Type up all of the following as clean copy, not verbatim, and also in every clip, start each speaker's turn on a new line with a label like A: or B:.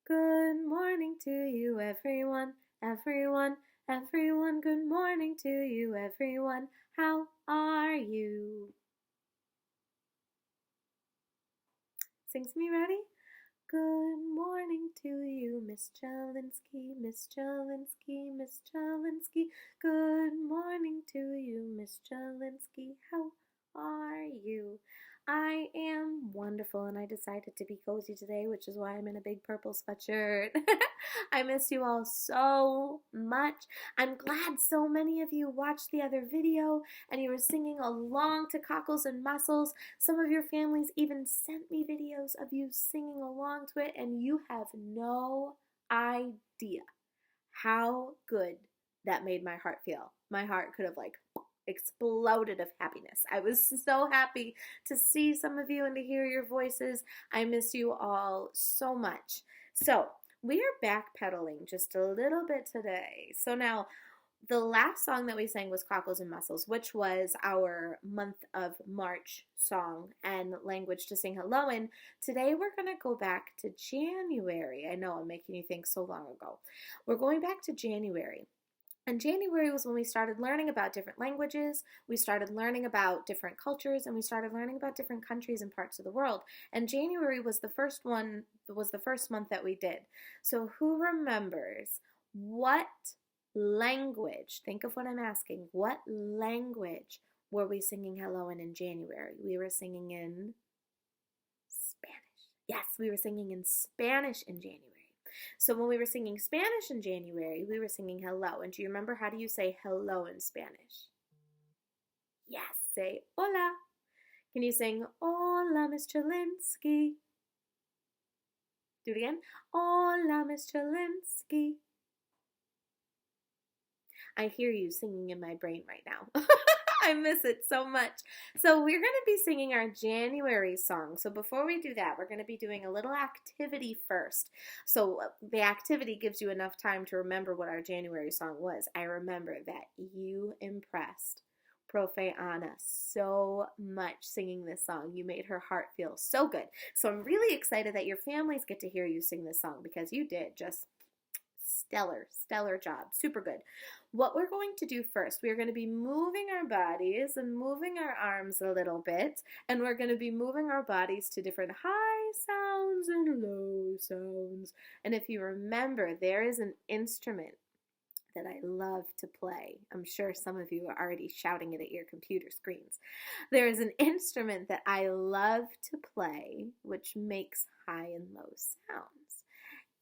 A: Good morning to you, everyone, everyone, everyone. Good morning to you, everyone. How are you? Sing to me, ready? Good morning to you, Miss Jelinski, Miss Jelinski, Miss Jelinski. Good morning to you, Miss Jelinski. How are you? I am wonderful, and I decided to be cozy today, which is why I'm in a big purple sweatshirt. I miss you all so much. I'm glad so many of you watched the other video and you were singing along to Cockles and Mussels. Some of your families even sent me videos of you singing along to it, and you have no idea how good that made my heart feel. My heart could have exploded of happiness. I was so happy to see some of you and to hear your voices. I miss you all so much. So, we are backpedaling just a little bit today. So now the last song that we sang was Cockles and Mussels, which was our month of March song and language to sing hello in. Today we're going to go back to January. I know I'm making you think so long ago. We're going back to January. And January was when we started learning about different languages, we started learning about different cultures, and we started learning about different countries and parts of the world. And January was the first month that we did. So who remembers what language, think of what I'm asking, what language were we singing hello in January? We were singing in Spanish. Yes, we were singing in Spanish in January. So when we were singing Spanish in January, we were singing hello. And do you remember, how do you say hello in Spanish? Yes, say hola. Can you sing hola, Miss Jelinski? Do it again. Hola, Miss Jelinski. I hear you singing in my brain right now. I miss it so much. So we're going to be singing our January song. So before we do that, we're going to be doing a little activity first. So the activity gives you enough time to remember what our January song was. I remember that you impressed Profe Anna so much singing this song. You made her heart feel so good. So I'm really excited that your families get to hear you sing this song, because you did just stellar job. Super good. What we're going to do first, we're going to be moving our bodies and moving our arms a little bit, and we're going to be moving our bodies to different high sounds and low sounds. And if you remember, there is an instrument that I love to play. I'm sure some of you are already shouting it at your computer screens. There is an instrument that I love to play, which makes high and low sounds.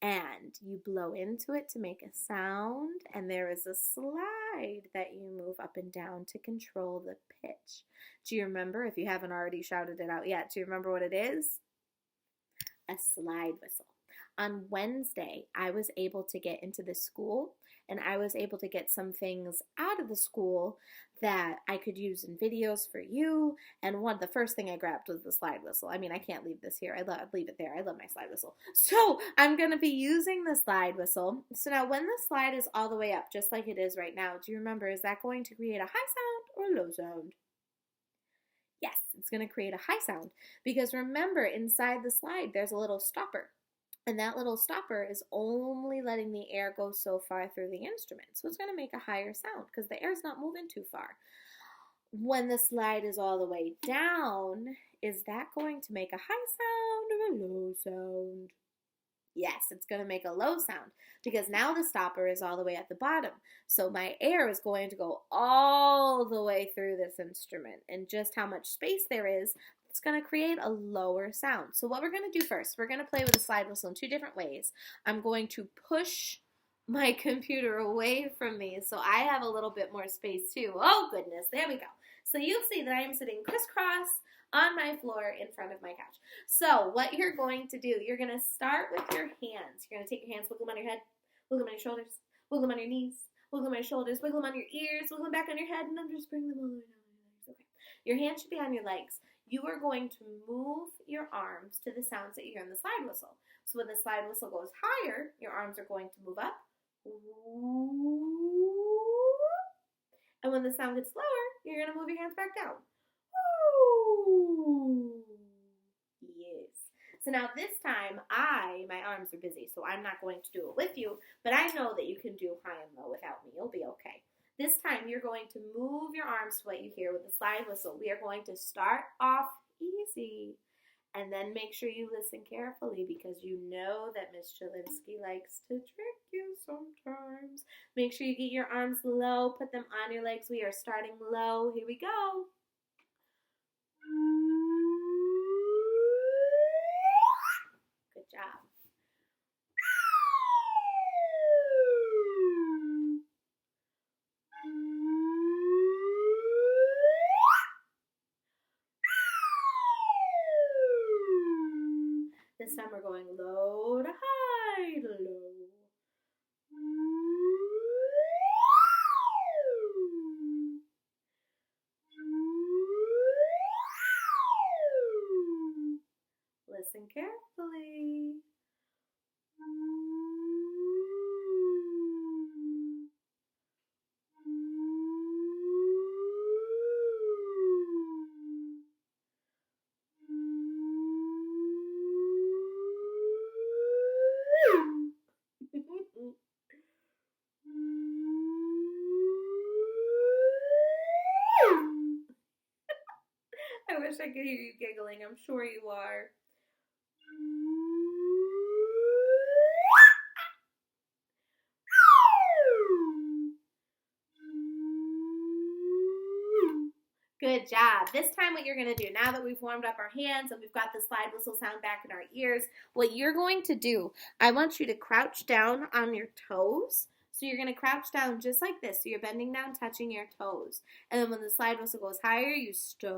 A: And you blow into it to make a sound, and there is a slide that you move up and down to control the pitch. Do you remember? If you haven't already shouted it out yet, do you remember what it is? A slide whistle. On Wednesday, I was able to get into the school, and I was able to get some things out of the school that I could use in videos for you. And the first thing I grabbed was the slide whistle. I mean, I can't leave this here. Leave it there. I love my slide whistle. So I'm going to be using the slide whistle. So now when the slide is all the way up, just like it is right now, do you remember, is that going to create a high sound or low sound? Yes, it's going to create a high sound, because remember, inside the slide, there's a little stopper. And that little stopper is only letting the air go so far through the instrument. So it's going to make a higher sound because the air's not moving too far. When the slide is all the way down, is that going to make a high sound or a low sound? Yes, it's going to make a low sound, because now the stopper is all the way at the bottom. So my air is going to go all the way through this instrument. And just how much space there is, it's going to create a lower sound. So what we're going to do first, we're going to play with a slide whistle in two different ways. I'm going to push my computer away from me so I have a little bit more space too. Oh goodness, there we go. So you'll see that I am sitting crisscross on my floor in front of my couch. So what you're going to do, you're going to start with your hands. You're going to take your hands, wiggle them on your head, wiggle them on your shoulders, wiggle them on your knees, wiggle them on your shoulders, wiggle them on your ears, wiggle them back on your head, and then just bring them all the way down on your legs. Okay. Your hands should be on your legs. You are going to move your arms to the sounds that you hear in the slide whistle. So when the slide whistle goes higher, your arms are going to move up. And when the sound gets lower, you're going to move your hands back down. Yes. So now this time, my arms are busy, so I'm not going to do it with you, but I know that you can do high and low without me. You'll be okay. This time, you're going to move your arms to what you hear with the slide whistle. We are going to start off easy, and then make sure you listen carefully because you know that Miss Chalinsky likes to trick you sometimes. Make sure you get your arms low, put them on your legs. We are starting low. Here we go. Good job. This time we're going low to high to low. Listen carefully. I wish I could hear you giggling. I'm sure you are. Good job. This time what you're going to do, now that we've warmed up our hands and we've got the slide whistle sound back in our ears, what you're going to do, I want you to crouch down on your toes. So you're going to crouch down just like this. So you're bending down, touching your toes. And then when the slide whistle goes higher, you start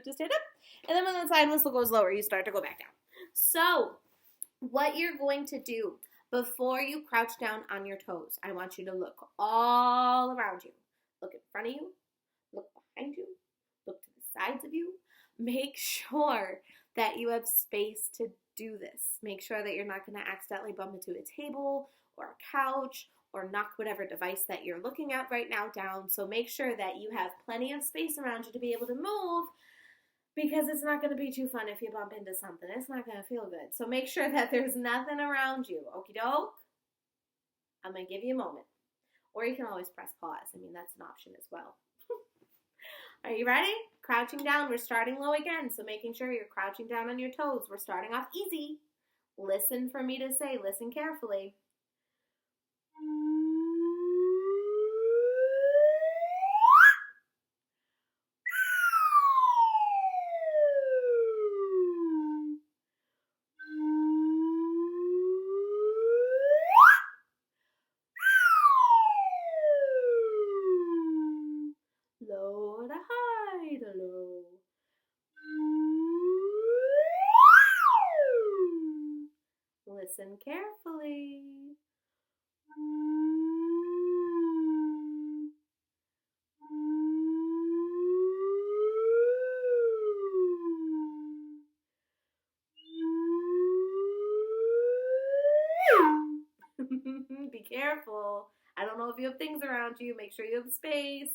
A: to stand up. And then when the slide whistle goes lower, you start to go back down. So what you're going to do before you crouch down on your toes, I want you to look all around you. Look in front of you. Look behind you. Look to the sides of you. Make sure that you have space to do this. Make sure that you're not going to accidentally bump into a table or a couch or knock whatever device that you're looking at right now down. So make sure that you have plenty of space around you to be able to move, because it's not going to be too fun if you bump into something. It's not going to feel good. So make sure that there's nothing around you. Okie doke? I'm going to give you a moment. Or you can always press pause. I mean, that's an option as well. Are you ready? Crouching down. We're starting low again. So making sure you're crouching down on your toes. We're starting off easy. Listen for me to say. Listen carefully. Low to high to low. Listen carefully. Be careful. I don't know if you have things around you. Make sure you have space.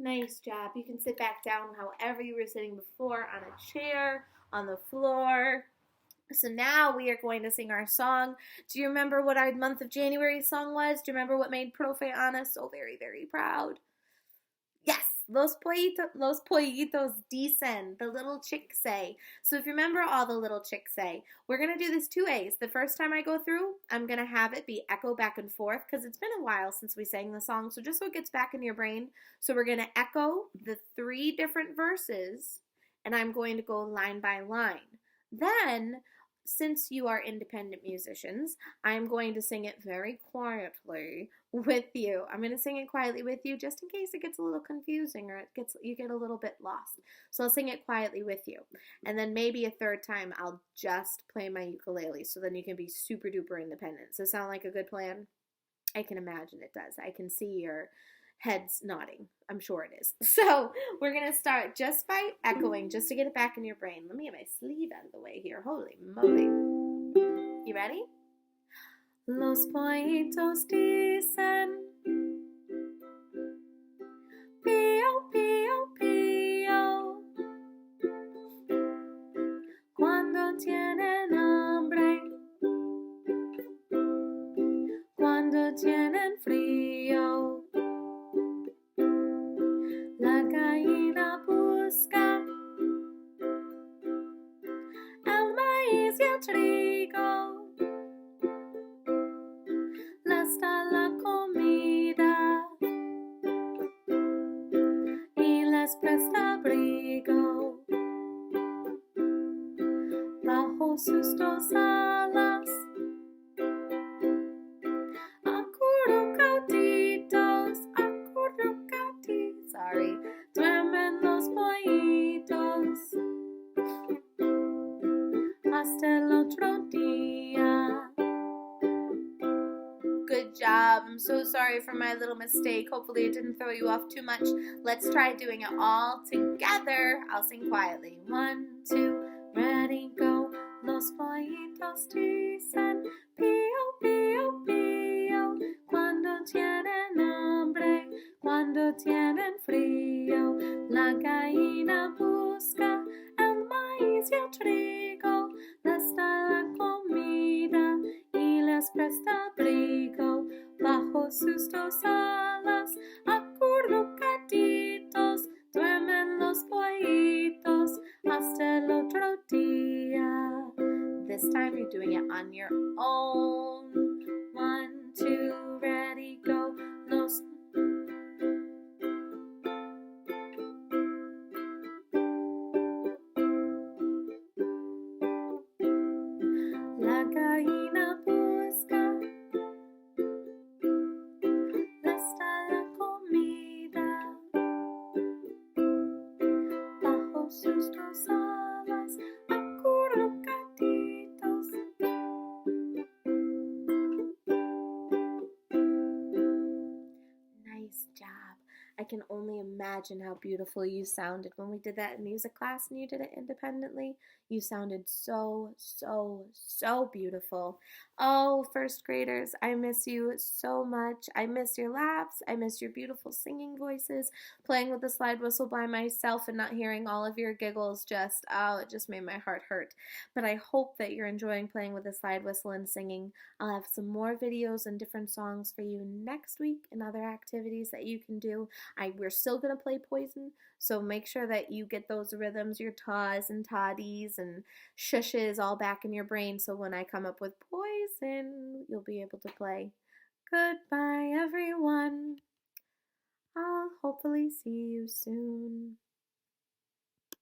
A: Nice job. You can sit back down however you were sitting before, on a chair, on the floor. So now we are going to sing our song. Do you remember what our month of January song was? Do you remember what made Profe Ana so very, very proud? Yes, Los Pollitos Dicen, the little chicks say. So if you remember all the little chicks say, we're going to do this 2 ways. The first time I go through, I'm going to have it be echo back and forth because it's been a while since we sang the song. So just so it gets back in your brain. So we're going to echo the 3 different verses and I'm going to go line by line. Then, since you are independent musicians, I'm going to sing it very quietly with you. I'm going to sing it quietly with you just in case it gets a little confusing or you get a little bit lost. So I'll sing it quietly with you. And then maybe a third time I'll just play my ukulele so then you can be super duper independent. Does that sound like a good plan? I can imagine it does. I can see Heads nodding. I'm sure it is. So we're going to start just by echoing, just to get it back in your brain. Let me get my sleeve out of the way here. Holy moly. You ready? Los pollitos dicen pío, pío, pío cuando tienen hambre, cuando tienen frío. La gallina busca el maíz y el trigo. Les da la comida y les presta abrigo. Bajo sus dos alas, acurrucaditos, acurrucaditos, sorry, duermen los pollitos hasta el otro día. Good job. I'm so sorry for my little mistake. Hopefully it didn't throw you off too much. Let's try doing it all together. I'll sing quietly. 1, 2, ready, go. Los pollitos dicen pío, pío, pío cuando tienen hambre, cuando tienen frío. La gallina busca el maíz y el trigo, les da la comida y les presta abrigo. Bajo sus dos alas, acurrucaditos, duermen los pollitos hasta el otro día. This time you're doing it on your own. 1, 2, ready, go. Los La gallina busca, les da la comida bajo sus dos alas, acurrucaditos. Nice job. I can only imagine how beautiful you sounded when we did that in music class and you did it independently. You sounded so, so, so beautiful. Oh, first graders, I miss you so much. I miss your laughs. I miss your beautiful singing voices. Playing with the slide whistle by myself and not hearing all of your giggles it just made my heart hurt. But I hope that you're enjoying playing with the slide whistle and singing. I'll have some more videos and different songs for you next week and other activities that you can do. We're still going to play Poison, so make sure that you get those rhythms, your taws and toddies and shushes all back in your brain, so when I come up with Poison, you'll be able to play. Goodbye, everyone. I'll hopefully see you soon.